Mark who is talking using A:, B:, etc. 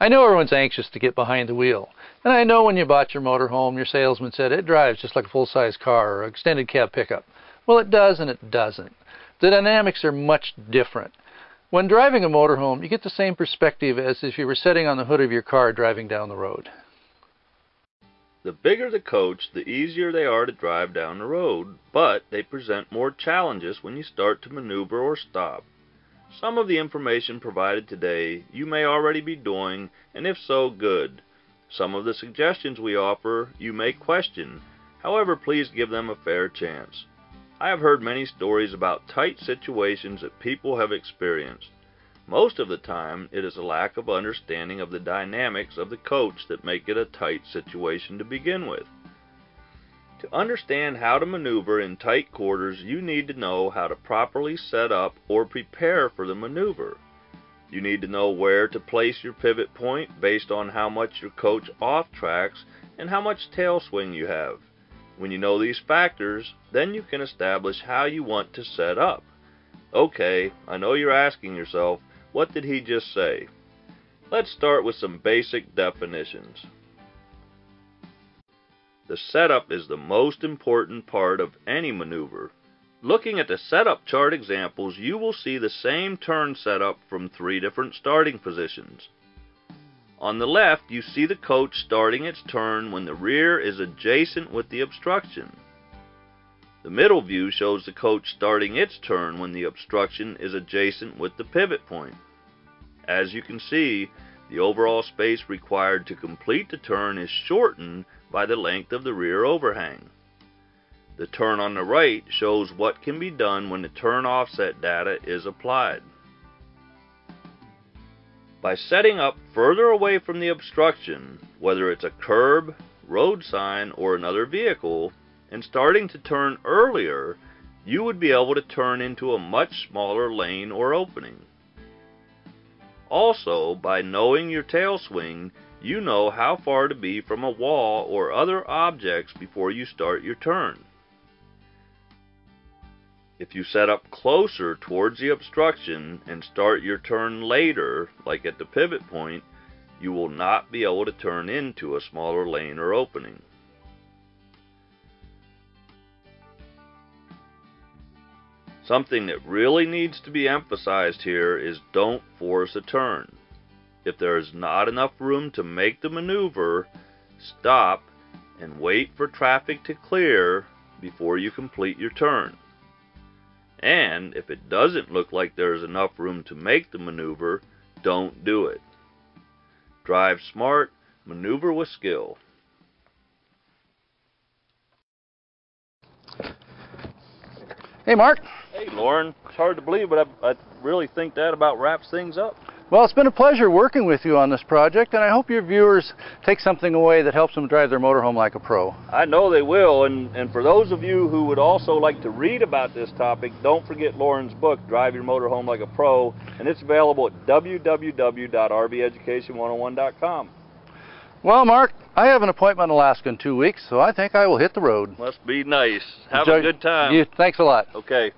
A: I know everyone's anxious to get behind the wheel, and I know when you bought your motorhome, your salesman said it drives just like a full-size car or extended cab pickup. Well, it does and it doesn't. The dynamics are much different. When driving a motorhome, you get the same perspective as if you were sitting on the hood of your car driving down the road.
B: The bigger the coach, the easier they are to drive down the road, but they present more challenges when you start to maneuver or stop. Some of the information provided today you may already be doing, and if so, good. Some of the suggestions we offer you may question, however, please give them a fair chance. I have heard many stories about tight situations that people have experienced. Most of the time, it is a lack of understanding of the dynamics of the coach that make it a tight situation to begin with. To understand how to maneuver in tight quarters, you need to know how to properly set up or prepare for the maneuver. You need to know where to place your pivot point based on how much your coach off-tracks and how much tail swing you have. When you know these factors, then you can establish how you want to set up. Okay, I know you're asking yourself, what did he just say? Let's start with some basic definitions. The setup is the most important part of any maneuver. Looking at the setup chart examples, you will see the same turn setup from 3 different starting positions. On the left, you see the coach starting its turn when the rear is adjacent with the obstruction. The middle view shows the coach starting its turn when the obstruction is adjacent with the pivot point. As you can see, the overall space required to complete the turn is shortened by the length of the rear overhang. The turn on the right shows what can be done when the turn offset data is applied. By setting up further away from the obstruction, whether it's a curb, road sign, or another vehicle, and starting to turn earlier, you would be able to turn into a much smaller lane or opening. Also, by knowing your tail swing, you know how far to be from a wall or other objects before you start your turn. If you set up closer towards the obstruction and start your turn later, like at the pivot point, you will not be able to turn into a smaller lane or opening. Something that really needs to be emphasized here is don't force a turn. If there is not enough room to make the maneuver, stop and wait for traffic to clear before you complete your turn. And if it doesn't look like there is enough room to make the maneuver, don't do it. Drive smart, maneuver with skill.
A: Hey, Mark.
B: Hey, Lauren. It's hard to believe, but I really think that about wraps things up.
A: Well, it's been a pleasure working with you on this project, and I hope your viewers take something away that helps them drive their motorhome like a pro.
B: I know they will, and for those of you who would also like to read about this topic, don't forget Lauren's book, Drive Your Motorhome Like a Pro, and it's available at www.rveducation101.com.
A: Well, Mark, I have an appointment in Alaska in 2 weeks, so I think I will hit the road.
B: Must be nice. Have a good time.
A: Thanks a lot.
B: Okay.